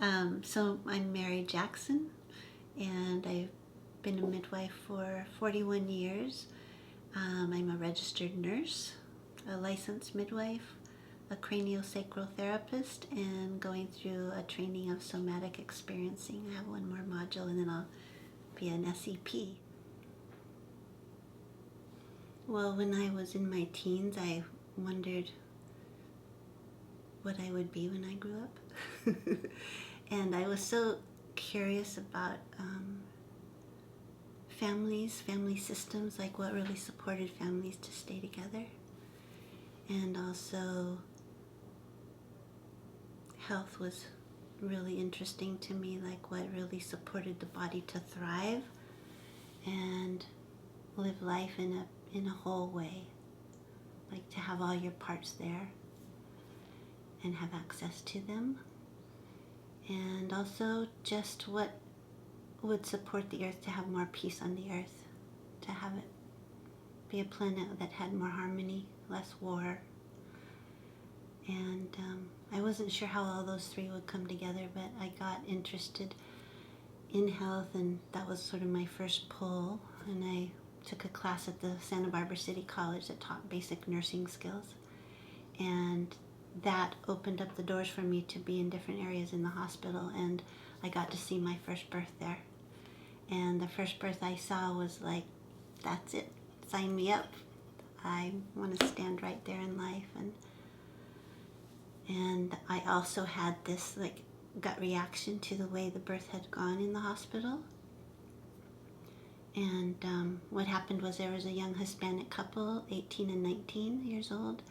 So I'm Mary Jackson, and I've been a midwife for 41 years. I'm a registered nurse, a licensed midwife, a craniosacral therapist, and going through a training of somatic experiencing. I have one more module, and then I'll be an SEP. Well, when I was in my teens, I wondered what I would be when I grew up. And I was so curious about families, family systems, like what really supported families to stay together. And also, health was really interesting to me, like what really supported the body to thrive and live life in a whole way, like to have all your parts there and have access to them. And also just what would support the earth to have more peace on the earth, to have it be a planet that had more harmony, less war. And I wasn't sure how all those three would come together, but I got interested in health, and that was sort of my first pull. And I took a class at the Santa Barbara City College that taught basic nursing skills. And that opened up the doors for me to be in different areas in the hospital, and I got to see my first birth there. And the first birth I saw was like, that's it, sign me up. I want to stand right there in life. And I also had this like gut reaction to the way the birth had gone in the hospital. And what happened was there was a young Hispanic couple, 18 and 19 years old,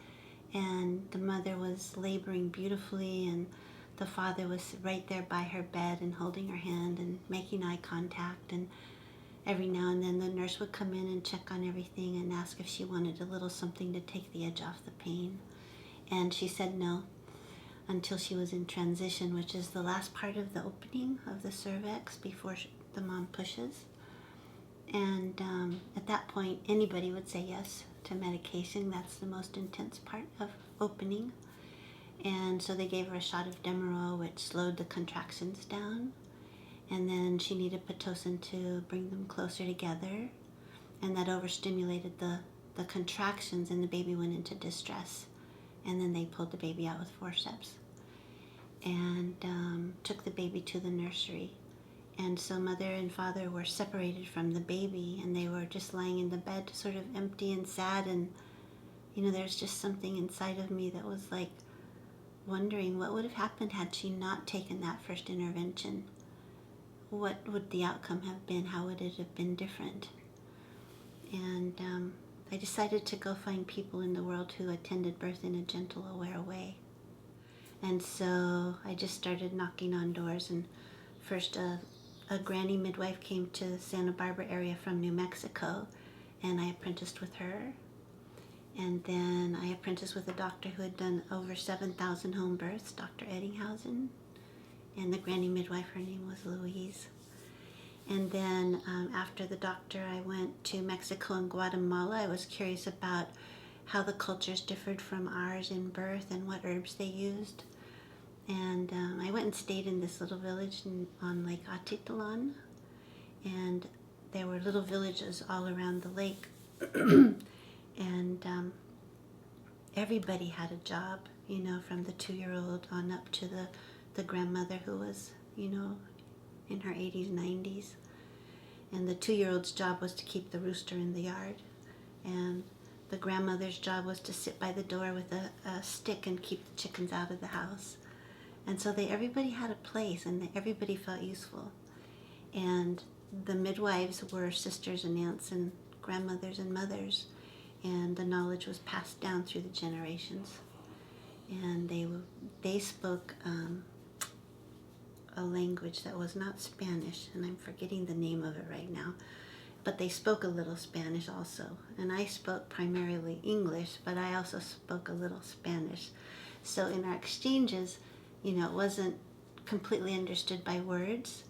and the mother was laboring beautifully, and the father was right there by her bed and holding her hand and making eye contact. And every now and then the nurse would come in and check on everything and ask if she wanted a little something to take the edge off the pain. And she said no until she was in transition, which is the last part of the opening of the cervix before the mom pushes. And at that point, anybody would say yes to medication. That's the most intense part of opening. And so they gave her a shot of Demerol, which slowed the contractions down. And then she needed Pitocin to bring them closer together. And that overstimulated the contractions, and the baby went into distress. And then they pulled the baby out with forceps and took the baby to the nursery. And so mother and father were separated from the baby, and they were just lying in the bed, sort of empty and sad. And, there's just something inside of me that was like wondering what would have happened had she not taken that first intervention. What would the outcome have been? How would it have been different? And I decided to go find people in the world who attended birth in a gentle, aware way. And so I just started knocking on doors, and first a granny midwife came to the Santa Barbara area from New Mexico, and I apprenticed with her. And then I apprenticed with a doctor who had done over 7,000 home births, Dr. Eddinghausen. And the granny midwife, her name was Louise. And then after the doctor, I went to Mexico and Guatemala. I was curious about how the cultures differed from ours in birth and what herbs they used. And I went and stayed in this little village on Lake Atitlan. And there were little villages all around the lake. And everybody had a job, from the 2-year-old on up to the grandmother who was, in her 80s, 90s. And the 2-year-old's job was to keep the rooster in the yard. And the grandmother's job was to sit by the door with a stick and keep the chickens out of the house. And so everybody had a place, and everybody felt useful. And the midwives were sisters and aunts and grandmothers and mothers. And the knowledge was passed down through the generations. And they spoke a language that was not Spanish, and I'm forgetting the name of it right now, but they spoke a little Spanish also. And I spoke primarily English, but I also spoke a little Spanish. So in our exchanges, it wasn't completely understood by words,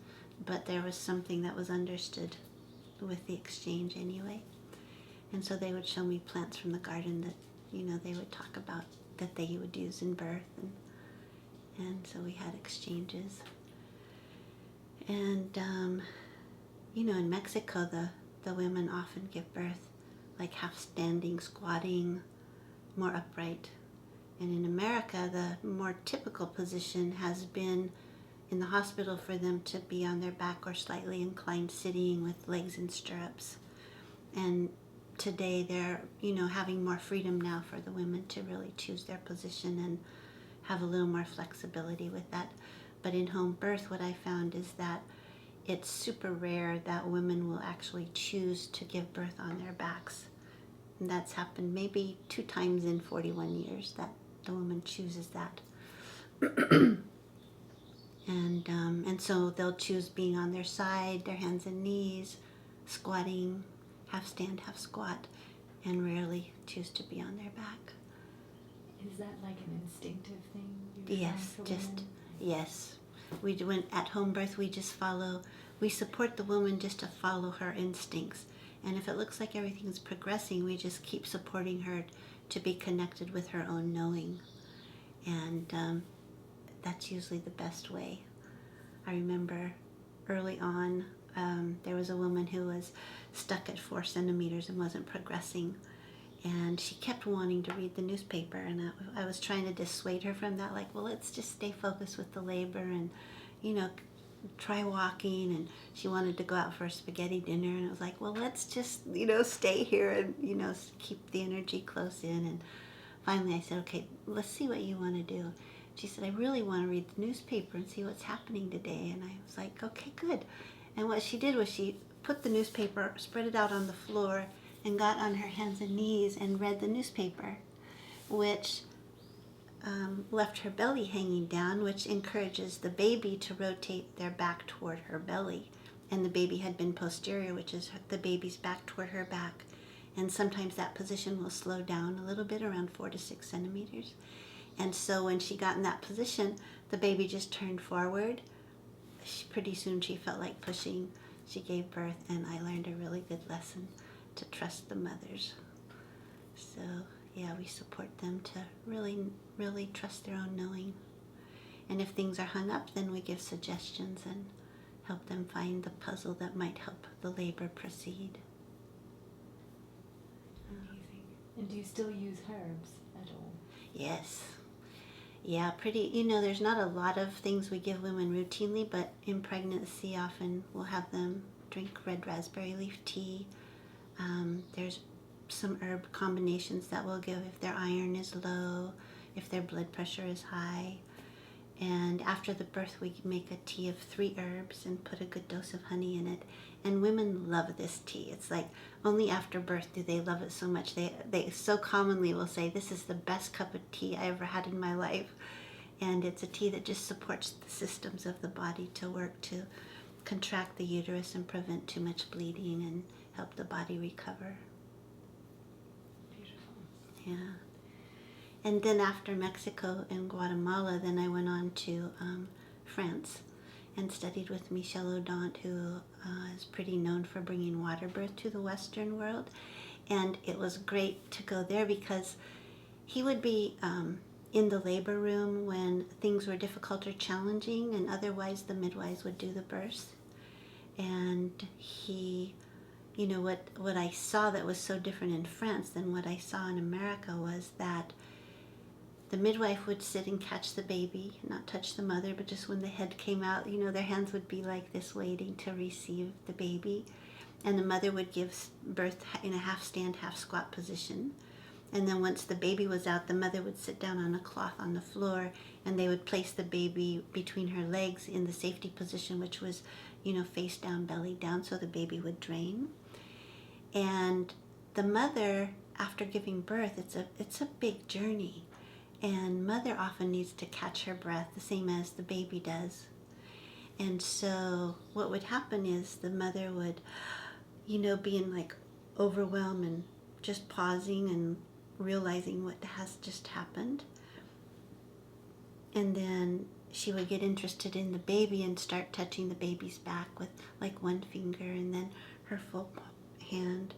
but there was something that was understood with the exchange anyway. And so they would show me plants from the garden that, they would talk about that they would use in birth. And so we had exchanges. And, in Mexico, the women often give birth like half standing, squatting, more upright. And in America, the more typical position has been in the hospital for them to be on their back or slightly inclined sitting with legs in stirrups. And today they're, having more freedom now for the women to really choose their position and have a little more flexibility with that. But in home birth, what I found is that it's super rare that women will actually choose to give birth on their backs. And that's happened maybe 2 times in 41 years that the woman chooses that. And so they'll choose being on their side, their hands and knees, squatting, half stand, half squat, and rarely choose to be on their back. Is that like an instinctive thing? Yes, yes. At home birth, we support the woman just to follow her instincts. And if it looks like everything's progressing, we just keep supporting her to be connected with her own knowing. And that's usually the best way. I remember early on, there was a woman who was stuck at 4 centimeters and wasn't progressing. And she kept wanting to read the newspaper, and I was trying to dissuade her from that, like, well, let's just stay focused with the labor and, try walking. And she wanted to go out for a spaghetti dinner, and I was like, well, let's just, stay here and, keep the energy close in. And finally I said, okay, let's see what you want to do. She said, I really want to read the newspaper and see what's happening today. And I was like, okay, good. And what she did was she put the newspaper, spread it out on the floor, and got on her hands and knees and read the newspaper, which left her belly hanging down, which encourages the baby to rotate their back toward her belly. And the baby had been posterior, which is the baby's back toward her back. And sometimes that position will slow down a little bit, around 4 to 6 centimeters. And so when she got in that position, the baby just turned forward. Pretty soon she felt like pushing. She gave birth, and I learned a really good lesson to trust the mothers. So yeah, we support them to really, really trust their own knowing. And if things are hung up, then we give suggestions and help them find the puzzle that might help the labor proceed. Amazing. And do you still use herbs at all? Yes. Yeah, there's not a lot of things we give women routinely, but in pregnancy often we'll have them drink red raspberry leaf tea. There's some herb combinations that we'll give if their iron is low, if their blood pressure is high. And after the birth, we make a tea of 3 herbs and put a good dose of honey in it. And women love this tea. It's like only after birth do they love it so much. They so commonly will say, this is the best cup of tea I ever had in my life. And it's a tea that just supports the systems of the body to work to contract the uterus and prevent too much bleeding and help the body recover. Beautiful. Yeah. And then after Mexico and Guatemala, then I went on to France and studied with Michel Audant, who is pretty known for bringing water birth to the Western world. And it was great to go there because he would be in the labor room when things were difficult or challenging, and otherwise the midwives would do the births. And he, what I saw that was so different in France than what I saw in America was that the midwife would sit and catch the baby, not touch the mother, but just when the head came out, their hands would be like this, waiting to receive the baby. And the mother would give birth in a half stand, half squat position. And then once the baby was out, the mother would sit down on a cloth on the floor, and they would place the baby between her legs in the safety position, which was, face down, belly down, so the baby would drain. And the mother, after giving birth, it's a big journey. And mother often needs to catch her breath, the same as the baby does. And so what would happen is the mother would, be in like overwhelm and just pausing and realizing what has just happened. And then she would get interested in the baby and start touching the baby's back with like one finger, and then her full hand,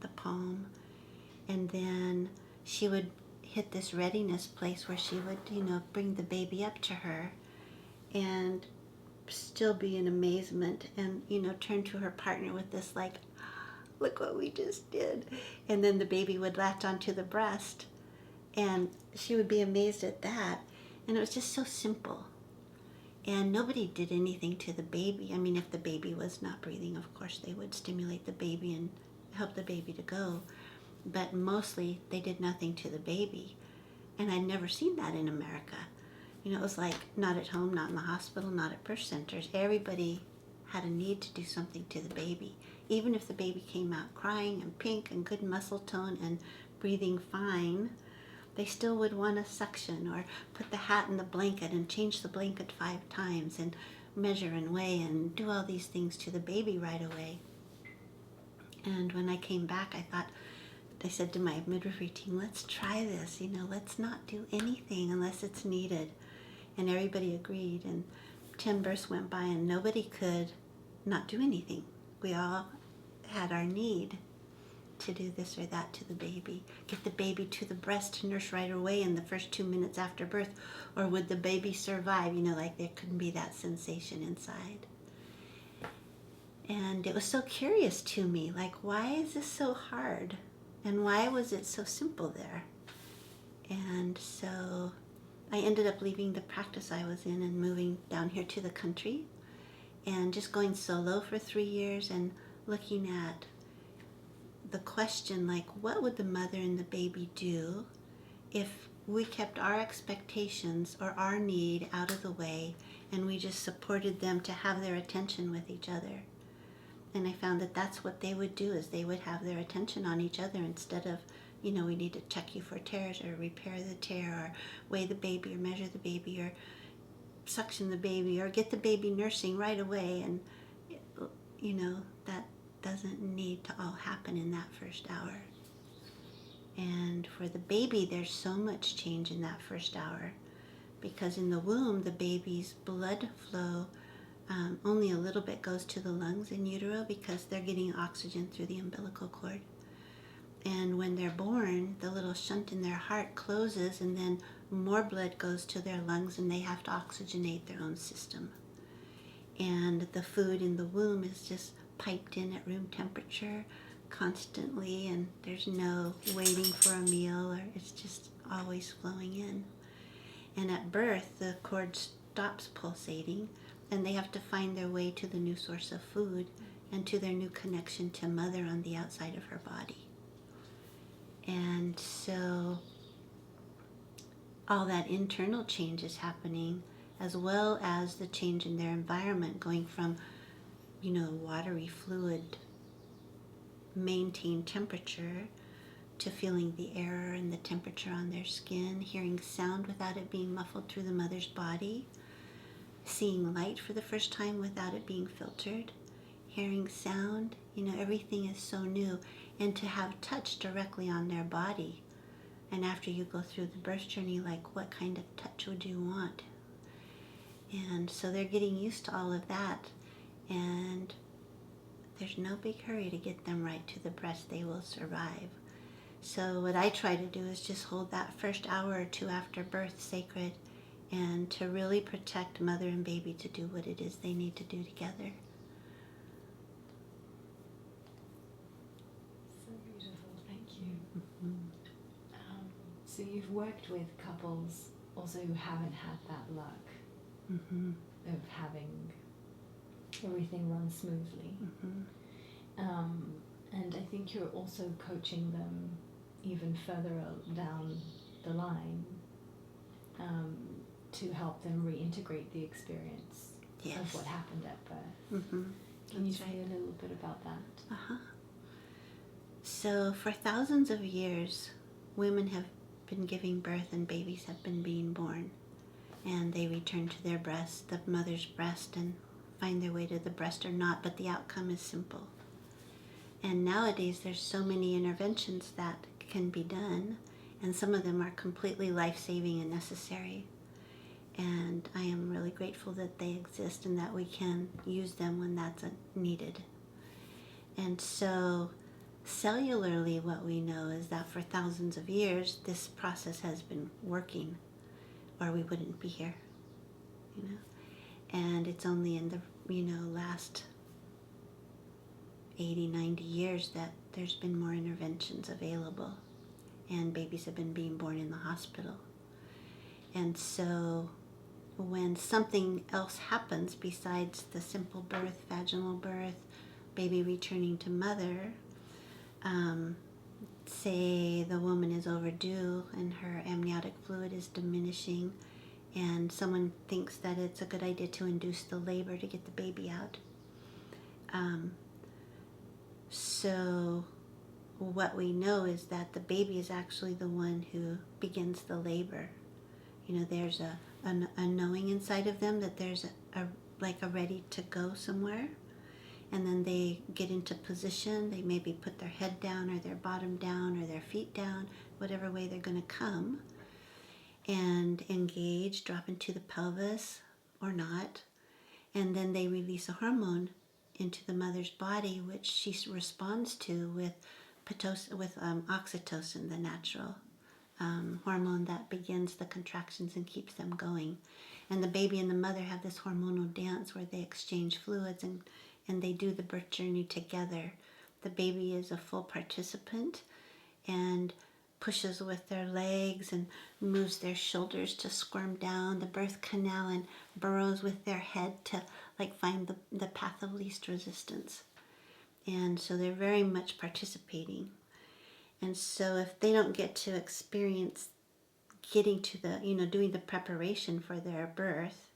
the palm. And then she would hit this readiness place where she would, bring the baby up to her and still be in amazement and, turn to her partner with this like, look what we just did. And then the baby would latch onto the breast and she would be amazed at that. And it was just so simple. And nobody did anything to the baby. I mean, if the baby was not breathing, of course, they would stimulate the baby and help the baby to go. But mostly they did nothing to the baby. And I'd never seen that in America. It was like not at home, not in the hospital, not at birth centers. Everybody had a need to do something to the baby. Even if the baby came out crying and pink and good muscle tone and breathing fine, they still would want a suction or put the hat in the blanket and change the blanket 5 times and measure and weigh and do all these things to the baby right away. And when I came back, I said to my midwifery team, let's try this, let's not do anything unless it's needed. And everybody agreed, and 10 births went by and nobody could not do anything. We all had our need to do this or that to the baby. Get the baby to the breast to nurse right away in the first 2 minutes after birth, or would the baby survive? Like there couldn't be that sensation inside. And it was so curious to me, like, why is this so hard? And why was it so simple there? And so I ended up leaving the practice I was in and moving down here to the country and just going solo for 3 years and looking at the question, like, what would the mother and the baby do if we kept our expectations or our need out of the way and we just supported them to have their attention with each other? And I found that that's what they would do, is they would have their attention on each other instead of, we need to check you for tears or repair the tear or weigh the baby or measure the baby or suction the baby or get the baby nursing right away. And, that doesn't need to all happen in that first hour. And for the baby, there's so much change in that first hour because in the womb, the baby's blood flow only a little bit goes to the lungs in utero because they're getting oxygen through the umbilical cord. And when they're born, the little shunt in their heart closes and then more blood goes to their lungs and they have to oxygenate their own system. And the food in the womb is just piped in at room temperature constantly, and there's no waiting for a meal, or it's just always flowing in. And at birth, the cord stops pulsating and they have to find their way to the new source of food and to their new connection to mother on the outside of her body. And so all that internal change is happening, as well as the change in their environment, going from, watery fluid, maintained temperature, to feeling the air and the temperature on their skin, hearing sound without it being muffled through the mother's body, seeing light for the first time without it being filtered, hearing sound, everything is so new. And to have touch directly on their body. And after you go through the birth journey, like, what kind of touch would you want? And so they're getting used to all of that. And there's no big hurry to get them right to the breast. They will survive. So what I try to do is just hold that first hour or 2 after birth sacred and to really protect mother and baby to do what it is they need to do together. So you've worked with couples also who haven't had that luck of having everything run smoothly. And I think you're also coaching them even further down the line to help them reintegrate the experience of what happened at birth. Can you say a little bit about that? So for thousands of years, women have been giving birth and babies have been being born, and they return to their breast, the mother's breast, and find their way to the breast or not, but the outcome is simple. And nowadays there's so many interventions that can be done, and some of them are completely life-saving and necessary. And I am really grateful that they exist and that we can use them when that's needed. And so cellularly, what we know is that for thousands of years, this process has been working, or we wouldn't be here, And it's only in the, last 80, 90 years that there's been more interventions available, and babies have been being born in the hospital. And so when something else happens besides the simple birth, vaginal birth, baby returning to mother, say the woman is overdue and her amniotic fluid is diminishing, and someone thinks that it's a good idea to induce the labor to get the baby out. So what we know is that the baby is actually the one who begins the labor. There's a knowing inside of them that there's a ready to go somewhere. And then they get into position. They maybe put their head down or their bottom down or their feet down, whatever way they're going to come, and engage, drop into the pelvis or not. And then they release a hormone into the mother's body, which she responds to with oxytocin, the natural hormone that begins the contractions and keeps them going. And the baby and the mother have this hormonal dance where they exchange fluids and they do the birth journey together. The baby is a full participant and pushes with their legs and moves their shoulders to squirm down the birth canal and burrows with their head to find the path of least resistance. And so they're very much participating. And so if they don't get to experience getting to the, doing the preparation for their birth,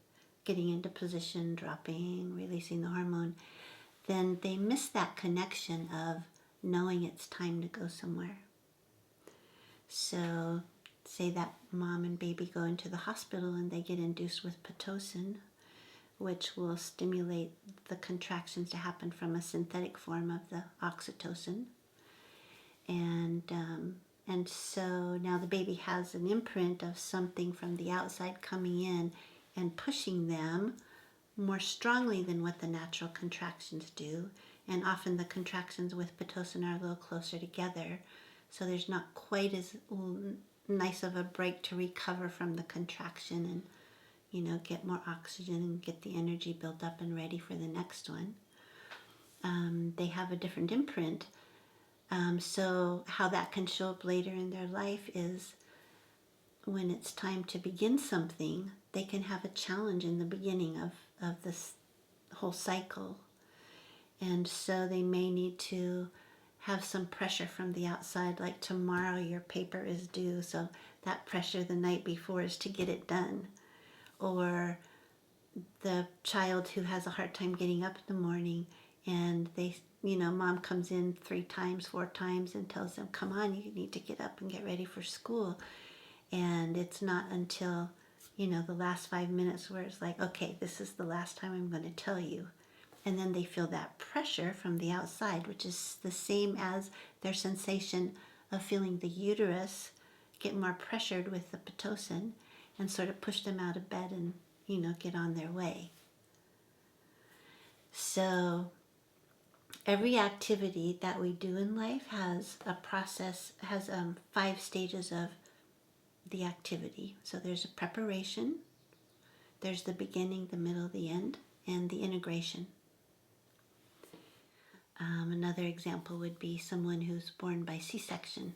getting into position, dropping, releasing the hormone, then they miss that connection of knowing it's time to go somewhere. So say that mom and baby go into the hospital and they get induced with Pitocin, which will stimulate the contractions to happen from a synthetic form of the oxytocin. And so now the baby has an imprint of something from the outside coming in and pushing them more strongly than what the natural contractions do. And often the contractions with Pitocin are a little closer together, so there's not quite as nice of a break to recover from the contraction and, get more oxygen and get the energy built up and ready for the next one. They have a different imprint. So how that can show up later in their life is when it's time to begin something, they can have a challenge in the beginning of this whole cycle. And so they may need to have some pressure from the outside, like tomorrow your paper is due, so that pressure the night before is to get it done. Or the child who has a hard time getting up in the morning and they, mom comes in 3 times, 4 times and tells them, come on, you need to get up and get ready for school. And it's not until, the last 5 minutes where it's like, okay, this is the last time I'm going to tell you. And then they feel that pressure from the outside, which is the same as their sensation of feeling the uterus get more pressured with the Pitocin and sort of push them out of bed and, get on their way. So every activity that we do in life has a process, has 5 stages of the activity. So there's a preparation, there's the beginning, the middle, the end, and the integration. Another example would be someone who's born by C-section.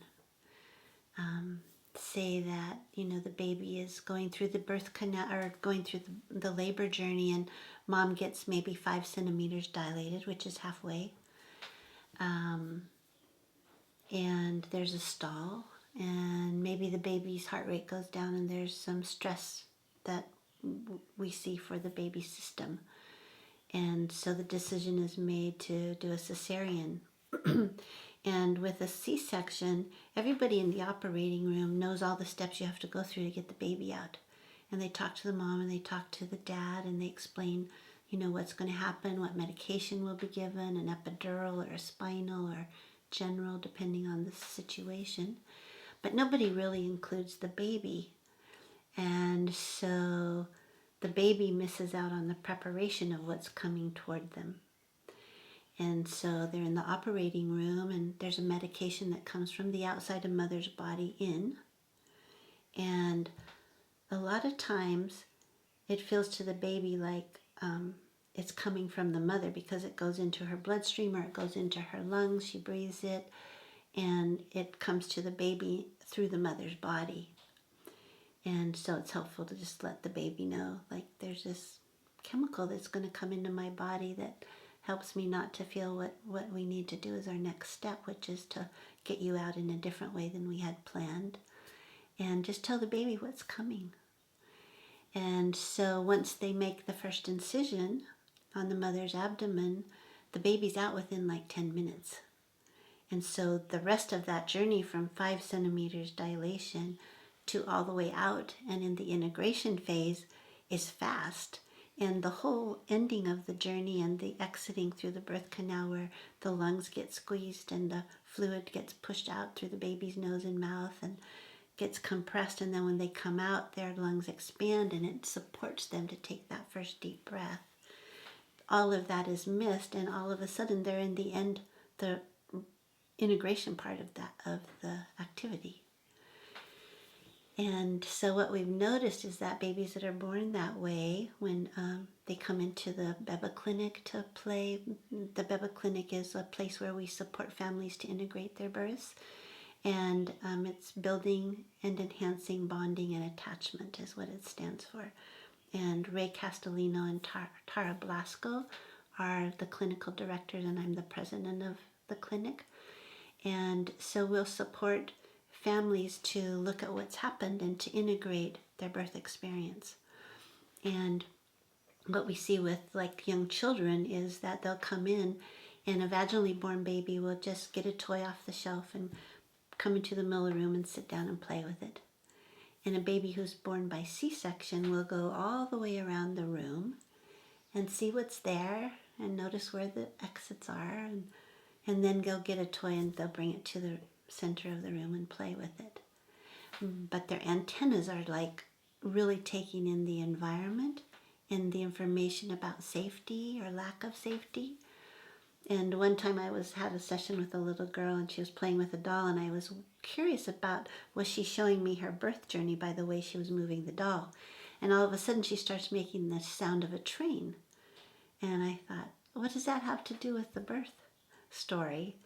Say that, the baby is going through the birth canal or going through the labor journey and mom gets maybe 5 centimeters dilated, which is halfway. And there's a stall and maybe the baby's heart rate goes down and there's some stress that we see for the baby's system. And so the decision is made to do a cesarean. And with a C-section, everybody in the operating room knows all the steps you have to go through to get the baby out. And they talk to the mom and they talk to the dad and they explain, what's going to happen, what medication will be given, an epidural or a spinal or general, depending on the situation. But nobody really includes the baby. And so the baby misses out on the preparation of what's coming toward them. And so they're in the operating room and there's a medication that comes from the outside of mother's body in. And a lot of times it feels to the baby like it's coming from the mother because it goes into her bloodstream or it goes into her lungs. She breathes it, and it comes to the baby through the mother's body. And so it's helpful to just let the baby know, like, there's this chemical that's going to come into my body that helps me not to feel what we need to do as our next step, which is to get you out in a different way than we had planned. And just tell the baby what's coming. And so once they make the first incision on the mother's abdomen, the baby's out within like 10 minutes. And so the rest of that journey from 5 centimeters dilation to all the way out and in the integration phase is fast. And the whole ending of the journey and the exiting through the birth canal where the lungs get squeezed and the fluid gets pushed out through the baby's nose and mouth and gets compressed, and then when they come out, their lungs expand and it supports them to take that first deep breath. All of that is missed, and all of a sudden they're in the end, the integration part of the activity. And so what we've noticed is that babies that are born that way, when they come into the Beba Clinic to play, the Beba Clinic is a place where we support families to integrate their births. And it's building and enhancing bonding and attachment is what it stands for. And Ray Castellino and Tara Blasco are the clinical directors, and I'm the president of the clinic. And so we'll support families to look at what's happened and to integrate their birth experience. And what we see with like young children is that they'll come in and a vaginally born baby will just get a toy off the shelf and come into the middle of the room and sit down and play with it. And a baby who's born by C-section will go all the way around the room and see what's there and notice where the exits are, and then go get a toy and they'll bring it to the center of the room and play with it. But their antennas are like really taking in the environment and the information about safety or lack of safety. And one time I had a session with a little girl and she was playing with a doll, and I was curious about, was she showing me her birth journey by the way she was moving the doll? And all of a sudden she starts making the sound of a train. And I thought, what does that have to do with the birth story?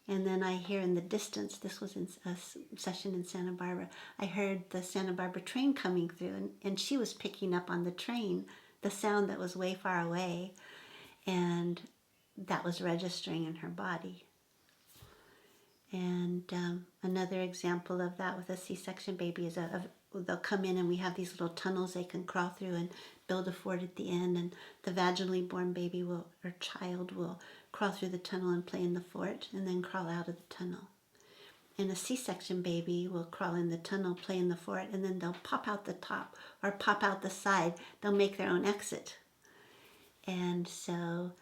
And then I hear in the distance, this was in a session in Santa Barbara, I heard the Santa Barbara train coming through, and she was picking up on the train, the sound that was way far away. And that was registering in her body. And another example of that with a C-section baby is they'll come in and we have these little tunnels they can crawl through and build a fort at the end, and the vaginally born baby or child will crawl through the tunnel and play in the fort and then crawl out of the tunnel. And a C-section baby will crawl in the tunnel, play in the fort, and then they'll pop out the top or pop out the side. They'll make their own exit. And so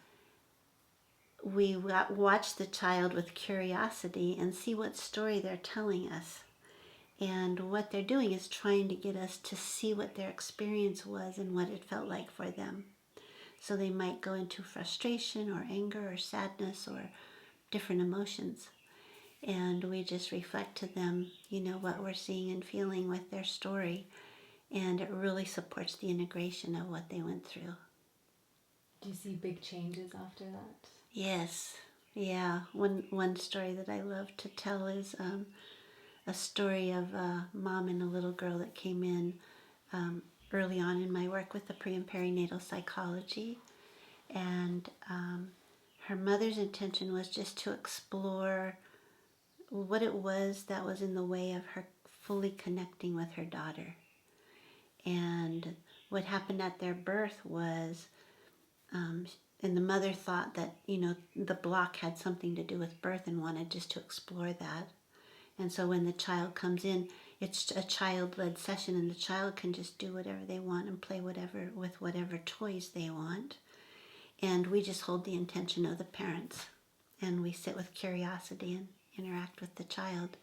we watch the child with curiosity and see what story they're telling us. And what they're doing is trying to get us to see what their experience was and what it felt like for them. So they might go into frustration or anger or sadness or different emotions. And we just reflect to them, what we're seeing and feeling with their story. And it really supports the integration of what they went through. Do you see big changes after that? Yes. Yeah. One story that I love to tell is a story of a mom and a little girl that came in early on in my work with the pre and perinatal psychology. And her mother's intention was just to explore what it was that was in the way of her fully connecting with her daughter. And what happened at their birth was, and the mother thought that, the block had something to do with birth and wanted just to explore that. And so when the child comes in, it's a child-led session, and the child can just do whatever they want and play with whatever toys they want. And we just hold the intention of the parents, and we sit with curiosity and interact with the child.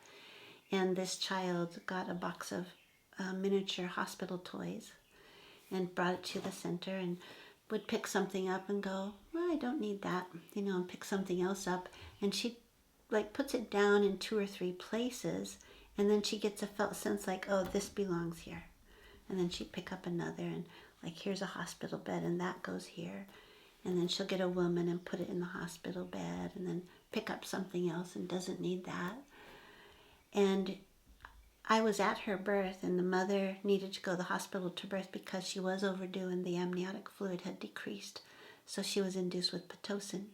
And this child got a box of miniature hospital toys and brought it to the center and would pick something up and go, well, I don't need that, and pick something else up. And she puts it down in 2 or 3 places, and then she gets a felt sense like, oh, this belongs here. And then she'd pick up another and Like, here's a hospital bed and that goes here. And then she'll get a woman and put it in the hospital bed and then pick up something else and doesn't need that. And I was at her birth, and the mother needed to go to the hospital to birth because she was overdue and the amniotic fluid had decreased. So she was induced with Pitocin.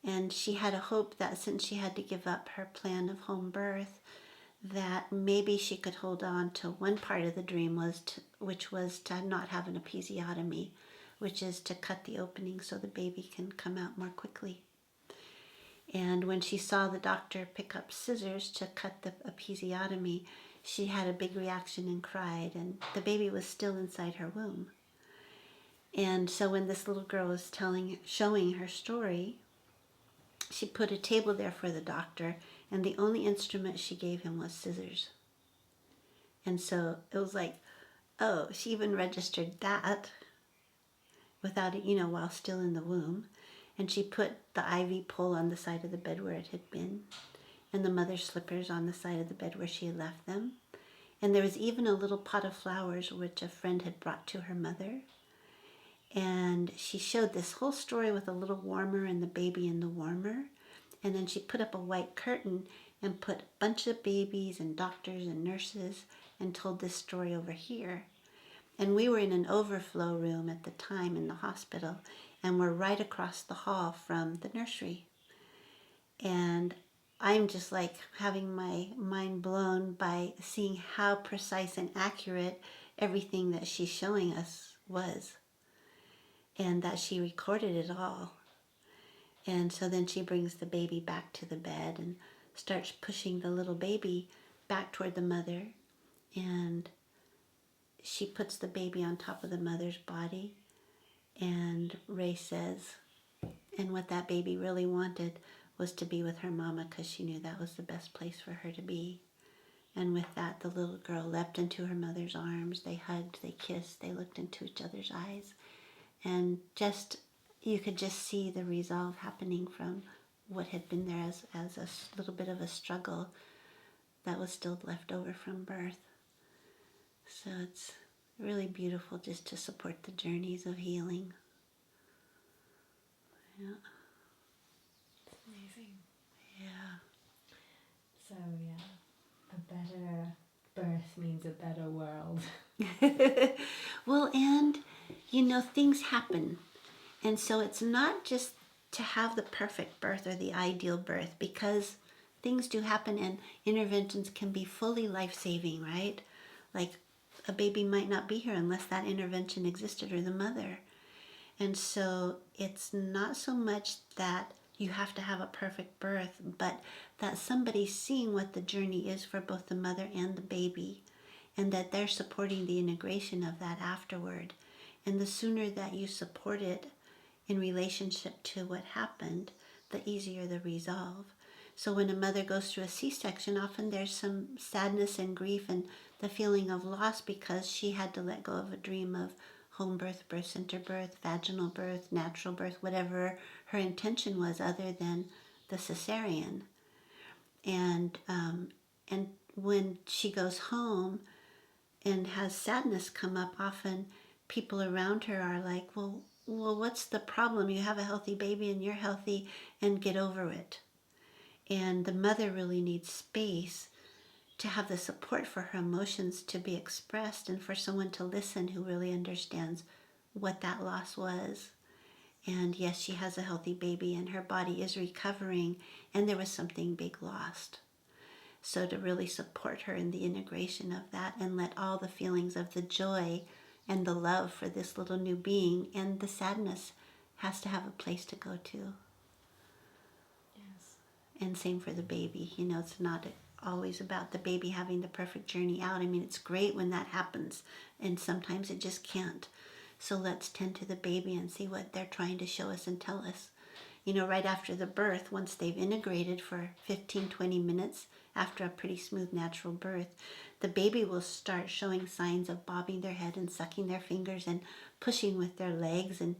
And she had a hope that since she had to give up her plan of home birth, that maybe she could hold on to one part of the dream, which was to not have an episiotomy, which is to cut the opening so the baby can come out more quickly. And when she saw the doctor pick up scissors to cut the episiotomy, she had a big reaction and cried, and the baby was still inside her womb. And so when this little girl was showing her story, she put a table there for the doctor, and the only instrument she gave him was scissors. And so it was like, oh, she even registered that without it, while still in the womb. And she put the IV pole on the side of the bed where it had been, and the mother's slippers on the side of the bed where she had left them. And there was even a little pot of flowers which a friend had brought to her mother. And she showed this whole story with a little warmer and the baby in the warmer. And then she put up a white curtain and put a bunch of babies and doctors and nurses and told this story over here. And we were in an overflow room at the time in the hospital, and we're right across the hall from the nursery. And I'm just like having my mind blown by seeing how precise and accurate everything that she's showing us was, and that she recorded it all. And so then she brings the baby back to the bed and starts pushing the little baby back toward the mother, and she puts the baby on top of the mother's body, and Ray says, and what that baby really wanted was to be with her mama, because she knew that was the best place for her to be. And with that, the little girl leapt into her mother's arms. They hugged, they kissed, they looked into each other's eyes. And you could just see the resolve happening from what had been there as a little bit of a struggle that was still left over from birth. So it's really beautiful just to support the journeys of healing. Yeah. Amazing. Yeah. So yeah, a better birth means a better world. Well, and things happen. And so it's not just to have the perfect birth or the ideal birth, because things do happen and interventions can be fully life-saving, right? Like a baby might not be here unless that intervention existed, or the mother. And so it's not so much that you have to have a perfect birth, but that somebody's seeing what the journey is for both the mother and the baby, and that they're supporting the integration of that afterward. And the sooner that you support it in relationship to what happened, the easier the resolve. So when a mother goes through a C-section, often there's some sadness and grief and the feeling of loss because she had to let go of a dream of home birth, birth center birth, vaginal birth, natural birth, whatever her intention was other than the cesarean. And when she goes home and has sadness come up, often people around her are like, well, what's the problem? You have a healthy baby and you're healthy, and get over it. And the mother really needs space to have the support for her emotions to be expressed, and for someone to listen who really understands what that loss was. And yes, she has a healthy baby and her body is recovering, and there was something big lost. So to really support her in the integration of that, and let all the feelings of the joy and the love for this little new being and the sadness has to have a place to go to. Yes. And same for the baby. It's not always about the baby having the perfect journey out. I mean, it's great when that happens, and sometimes it just can't. So let's tend to the baby and see what they're trying to show us and tell us. Right after the birth, once they've integrated for 15, 20 minutes after a pretty smooth natural birth, the baby will start showing signs of bobbing their head and sucking their fingers and pushing with their legs and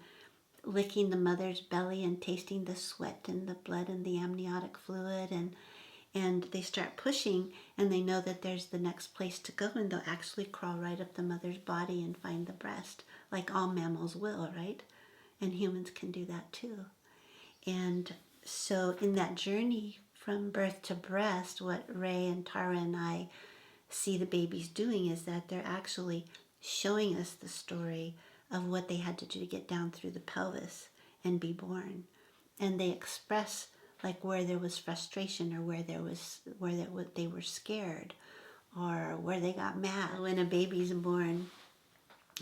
licking the mother's belly and tasting the sweat and the blood and the amniotic fluid, and they start pushing, and they know that there's the next place to go, and they'll actually crawl right up the mother's body and find the breast, like all mammals will, right? And humans can do that too. And so in that journey from birth to breast, what Ray and Tara and I see the babies doing is that they're actually showing us the story of what they had to do to get down through the pelvis and be born. And they express like where there was frustration, or where they were scared, or where they got mad. When a baby's born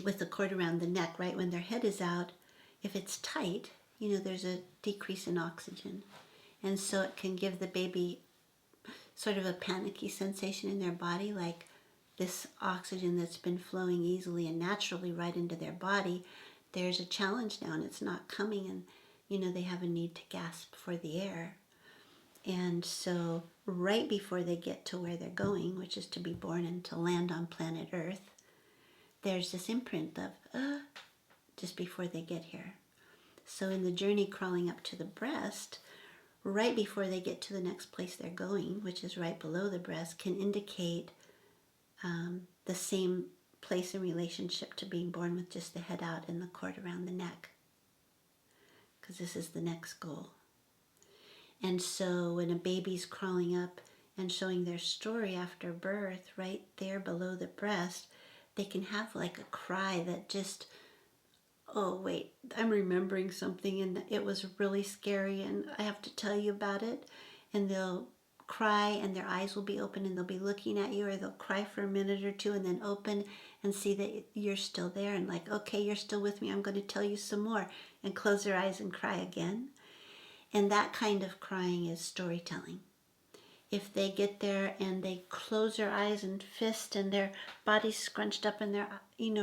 with the cord around the neck, right when their head is out, if it's tight, there's a decrease in oxygen. And so it can give the baby sort of a panicky sensation in their body, like this oxygen that's been flowing easily and naturally right into their body, there's a challenge now and it's not coming, and they have a need to gasp for the air. And so right before they get to where they're going, which is to be born and to land on planet Earth, there's this imprint of just before they get here. So in the journey crawling up to the breast, right before they get to the next place they're going, which is right below the breast, can indicate the same place in relationship to being born with just the head out and the cord around the neck, because this is the next goal. And so when a baby's crawling up and showing their story after birth, right there below the breast, they can have like a cry that just, oh wait, I'm remembering something and it was really scary and I have to tell you about it. And they'll cry and their eyes will be open and they'll be looking at you, or they'll cry for a minute or two and then open and see that you're still there and like, okay, you're still with me, I'm going to tell you some more, and close their eyes and cry again. And that kind of crying is storytelling. If they get there and they close their eyes and fist and their body's scrunched up and they're,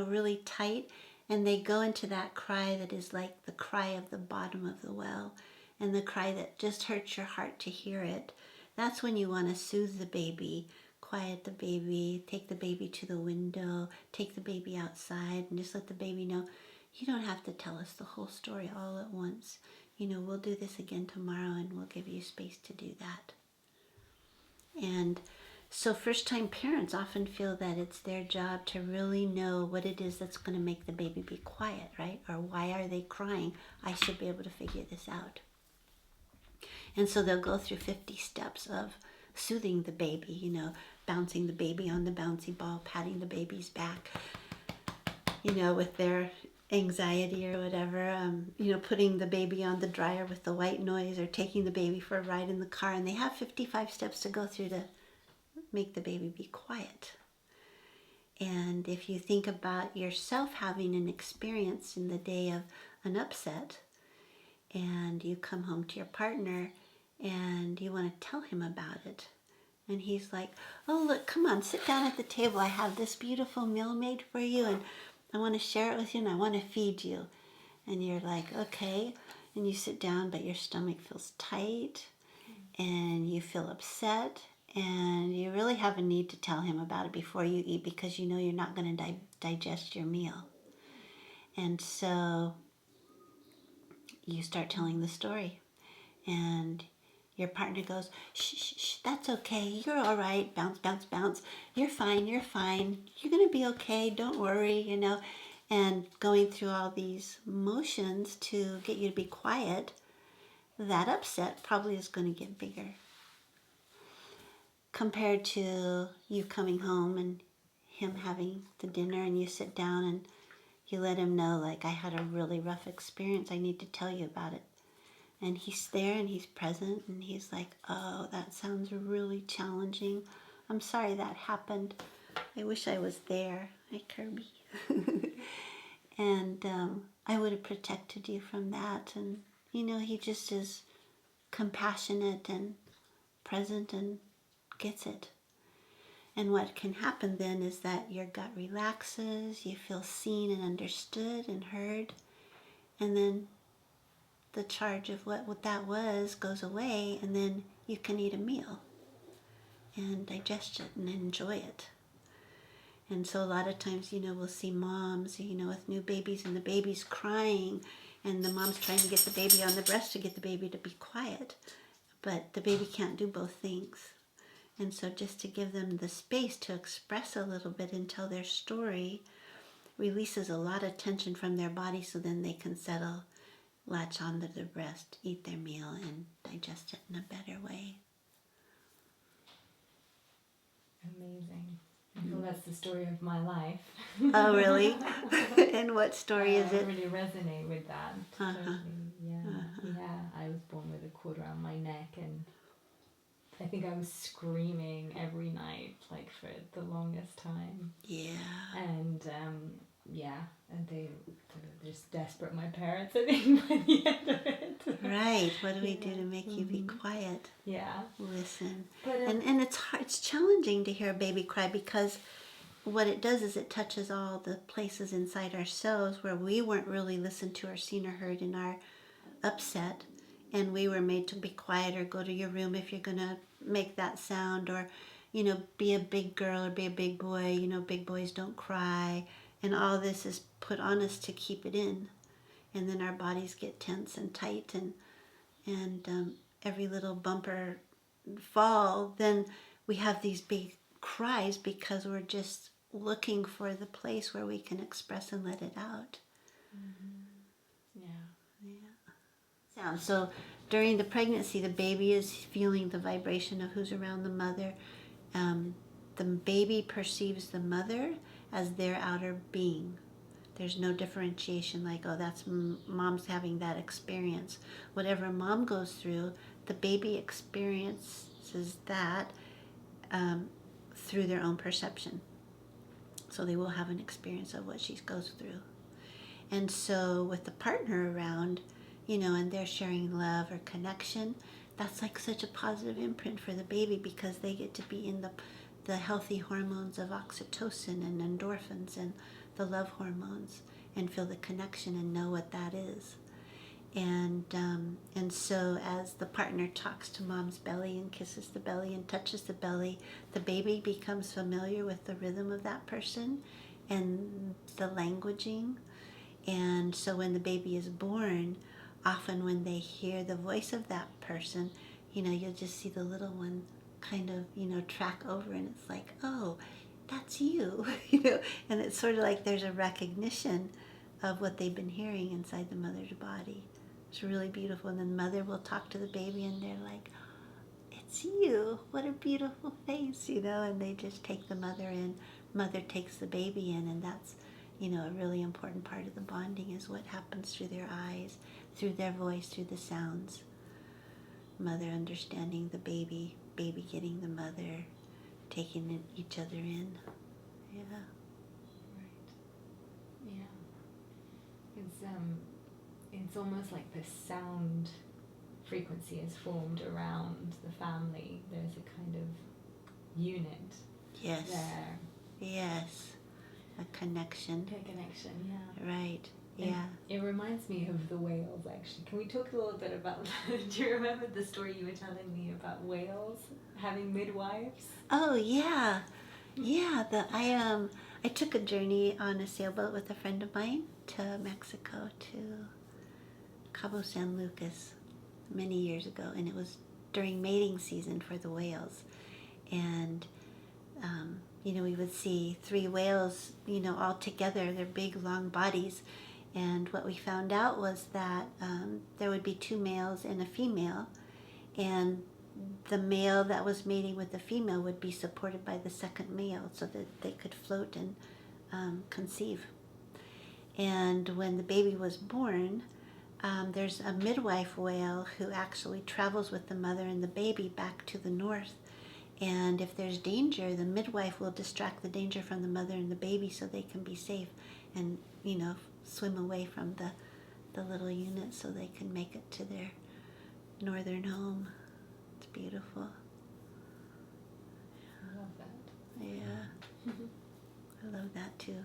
really tight, and they go into that cry that is like the cry of the bottom of the well, and the cry that just hurts your heart to hear it, that's when you want to soothe the baby, quiet the baby, take the baby to the window, take the baby outside, and just let the baby know, you don't have to tell us the whole story all at once. We'll do this again tomorrow and we'll give you space to do that. And so first-time parents often feel that it's their job to really know what it is that's going to make the baby be quiet, right? Or why are they crying? I should be able to figure this out. And so they'll go through 50 steps of soothing the baby, bouncing the baby on the bouncy ball, patting the baby's back, with their anxiety or whatever, putting the baby on the dryer with the white noise, or taking the baby for a ride in the car. And they have 55 steps to go through to make the baby be quiet. And if you think about yourself having an experience in the day of an upset, and you come home to your partner and you want to tell him about it, and he's like, oh look, come on, sit down at the table, I have this beautiful meal made for you and I want to share it with you and I want to feed you. And you're like, okay. And you sit down, but your stomach feels tight and you feel upset, and you really have a need to tell him about it before you eat, because you're not going to digest your meal. And so you start telling the story, and your partner goes, shh, shh, shh, that's okay, you're all right, bounce, bounce, bounce, you're fine, you're going to be okay, don't worry, and going through all these motions to get you to be quiet. That upset probably is going to get bigger compared to you coming home and him having the dinner, and you sit down and you let him know, like, I had a really rough experience, I need to tell you about it. And he's there and he's present and he's like, oh, that sounds really challenging. I'm sorry that happened. I wish I was there. Hi, Kirby. And I would have protected you from that. And, he just is compassionate and present and gets it. And what can happen then is that your gut relaxes, you feel seen and understood and heard, and then the charge of what that was goes away, and then you can eat a meal and digest it and enjoy it. And so a lot of times, we'll see moms, with new babies, and the baby's crying, and the mom's trying to get the baby on the breast to get the baby to be quiet, but the baby can't do both things. And so just to give them the space to express a little bit and tell their story releases a lot of tension from their body, so then they can settle, latch onto their breast, eat their meal, and digest it in a better way. Amazing. I feel that's the story of my life. Oh, really? And what story is it? I really resonate with that. Uh-huh. Totally. Yeah. I was born with a cord around my neck, and I think I was screaming every night, like for the longest time. Yeah. And and they were just desperate, my parents, I think, by the end of it. Right. What do we do to make you be quiet? Yeah. Listen. But, and it's hard, it's challenging to hear a baby cry, because what it does is it touches all the places inside ourselves where we weren't really listened to or seen or heard in our upset, and we were made to be quiet or go to your room if you're gonna make that sound, or be a big girl or be a big boy. Big boys don't cry, and all this is put on us to keep it in, and then our bodies get tense and tight, and every little bumper fall, then we have these big cries because we're just looking for the place where we can express and let it out. So during the pregnancy, the baby is feeling the vibration of who's around the mother. The baby perceives the mother as their outer being. There's no differentiation like, oh, that's mom's having that experience. Whatever mom goes through, the baby experiences that through their own perception. So they will have an experience of what she goes through. And so with the partner around, and they're sharing love or connection, that's like such a positive imprint for the baby, because they get to be in the healthy hormones of oxytocin and endorphins and the love hormones, and feel the connection and know what that is. And so as the partner talks to mom's belly and kisses the belly and touches the belly, the baby becomes familiar with the rhythm of that person and the languaging. And so when the baby is born, often when they hear the voice of that person, you'll just see the little one kind of, track over, and it's like, oh, that's you, and it's sort of like there's a recognition of what they've been hearing inside the mother's body. It's really beautiful. And then mother will talk to the baby, and they're like, it's you, what a beautiful face, and they just take the mother in. Mother takes the baby in, and that's, a really important part of the bonding is what happens through their eyes, through their voice, through the sounds. Mother understanding the baby, baby getting the mother, taking each other in. Yeah. Right. Yeah. It's almost like the sound frequency is formed around the family. There's a kind of unit. Yes. There. Yes. A connection. A connection, yeah. Right. Yeah. It reminds me of the whales, actually. Can we talk a little bit about that? Do you remember the story you were telling me about whales having midwives? Oh, yeah. Yeah. I took a journey on a sailboat with a friend of mine to Mexico, to Cabo San Lucas, many years ago, and it was during mating season for the whales. And we would see 3 whales, all together, their big, long bodies. And what we found out was that there would be 2 males and a female. And the male that was mating with the female would be supported by the second male so that they could float and conceive. And when the baby was born, there's a midwife whale who actually travels with the mother and the baby back to the north. And if there's danger, the midwife will distract the danger from the mother and the baby so they can be safe and, swim away from the little unit so they can make it to their northern home. It's beautiful. I love that. Yeah. I love that too.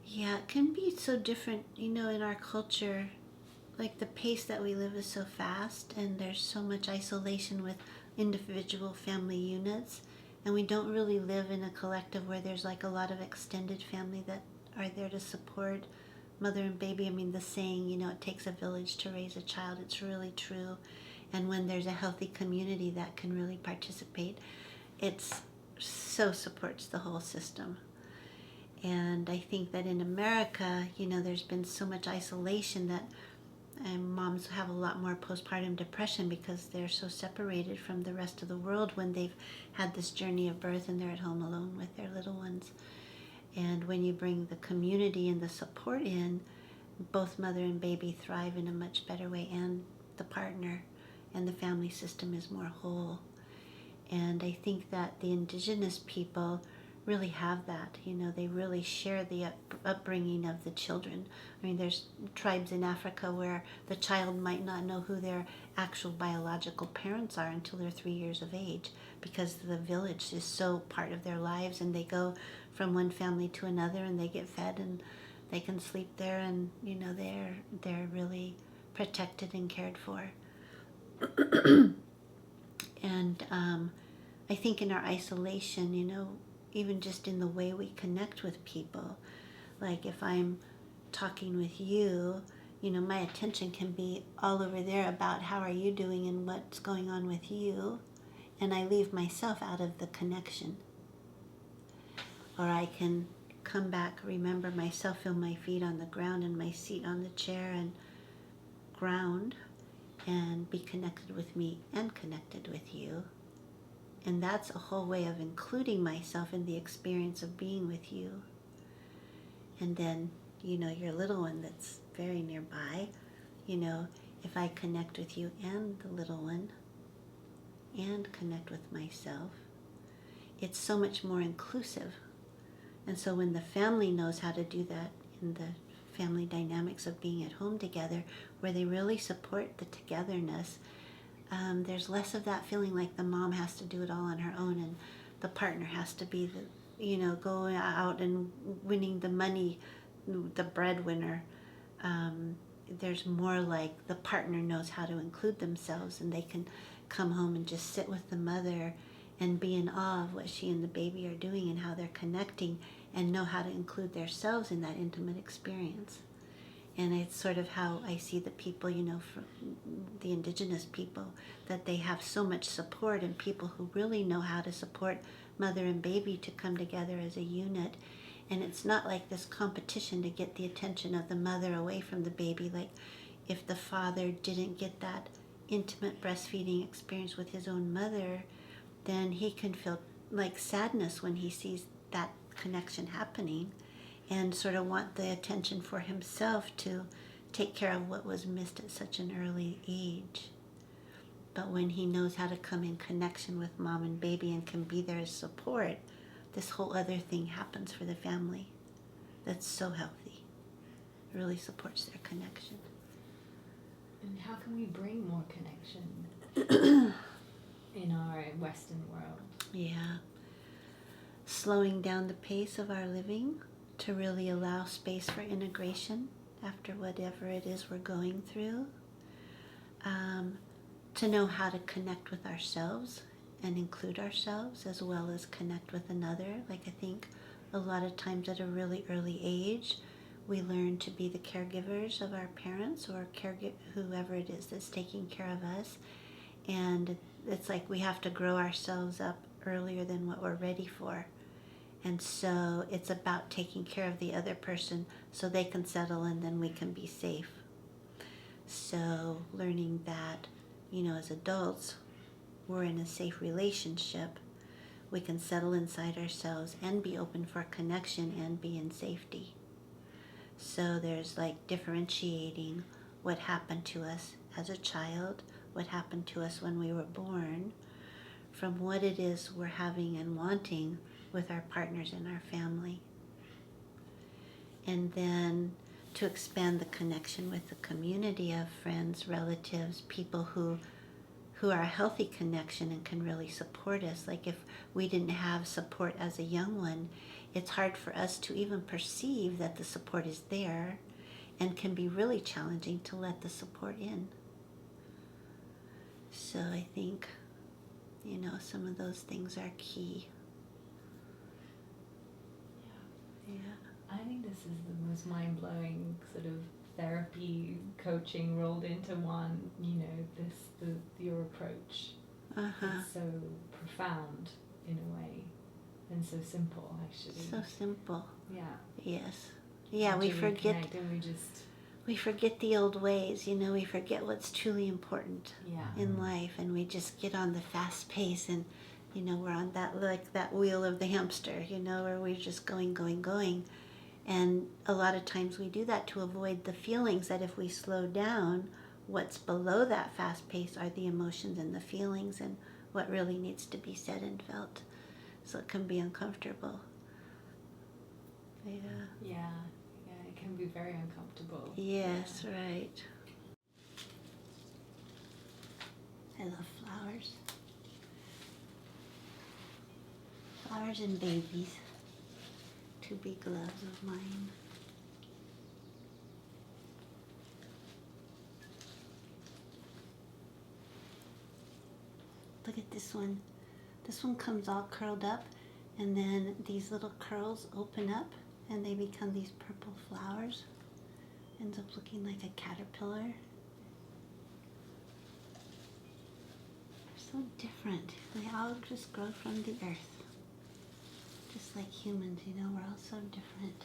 Yeah, it can be so different, in our culture. Like the pace that we live is so fast, and there's so much isolation with individual family units, and we don't really live in a collective where there's like a lot of extended family that are there to support mother and baby. I mean, the saying, it takes a village to raise a child, it's really true. And when there's a healthy community that can really participate, it's so supports the whole system. And I think that in America, there's been so much isolation that moms have a lot more postpartum depression because they're so separated from the rest of the world when they've had this journey of birth and they're at home alone with their little ones. And when you bring the community and the support in, both mother and baby thrive in a much better way, and the partner, and the family system is more whole. And I think that the indigenous people really have that. They really share the upbringing of the children. I mean, there's tribes in Africa where the child might not know who their actual biological parents are until they're 3 years of age, because the village is so part of their lives, and they go from one family to another, and they get fed, and they can sleep there, and they're really protected and cared for. And I think in our isolation, even just in the way we connect with people, like if I'm talking with you, my attention can be all over there about how are you doing and what's going on with you, and I leave myself out of the connection. Or I can come back, remember myself, feel my feet on the ground and my seat on the chair, and ground, and be connected with me and connected with you. And that's a whole way of including myself in the experience of being with you. And then, your little one that's very nearby, if I connect with you and the little one and connect with myself, it's so much more inclusive. And so when the family knows how to do that in the family dynamics of being at home together, where they really support the togetherness, there's less of that feeling like the mom has to do it all on her own, and the partner has to be going out and winning the money, the breadwinner. There's more like the partner knows how to include themselves, and they can come home and just sit with the mother and be in awe of what she and the baby are doing and how they're connecting, and know how to include themselves in that intimate experience. And it's sort of how I see the people, from the indigenous people, that they have so much support, and people who really know how to support mother and baby to come together as a unit. And it's not like this competition to get the attention of the mother away from the baby. Like if the father didn't get that intimate breastfeeding experience with his own mother, then he can feel like sadness when he sees that connection happening, and sort of want the attention for himself to take care of what was missed at such an early age. But when he knows how to come in connection with mom and baby and can be there as support, this whole other thing happens for the family that's so healthy. It really supports their connection. And how can we bring more connection in our Western world? Yeah. Slowing down the pace of our living to really allow space for integration after whatever it is we're going through. To know how to connect with ourselves and include ourselves, as well as connect with another. Like I think a lot of times at a really early age, we learn to be the caregivers of our parents or whoever it is that's taking care of us. And it's like we have to grow ourselves up earlier than what we're ready for. And so it's about taking care of the other person so they can settle and then we can be safe. So learning that, as adults, we're in a safe relationship. We can settle inside ourselves and be open for connection and be in safety. So there's like differentiating what happened to us as a child, what happened to us when we were born, from what it is we're having and wanting with our partners and our family. And then to expand the connection with the community of friends, relatives, people who are a healthy connection and can really support us. Like if we didn't have support as a young one, it's hard for us to even perceive that the support is there, and can be really challenging to let the support in. So I think, some of those things are key. Yeah. I think this is the most mind-blowing sort of therapy coaching rolled into one, your approach. Uh-huh. It's so profound in a way. and so simple, actually. So simple. Yeah. Yes. Yeah, And we to forget. reconnect, and We forget the old ways, you know. We forget what's truly important yeah. in life, and we just get on the fast pace, and you know, we're on that, like that wheel of the hamster, you know, where we're just going, going, going. And a lot of times we do that to avoid the feelings that if we slow down, what's below that fast pace are the emotions and the feelings and what really needs to be said and felt. So it can be uncomfortable. Yeah. Yeah. Yeah, it can be very uncomfortable. Yes, Yeah. right. I love flowers. Flowers and babies. Two big loves of mine. Look at this one. This one comes all curled up, and then these little curls open up and they become these purple flowers. Ends up looking like a caterpillar. They're so different. They all just grow from the earth. Just like humans, you know, we're all so different.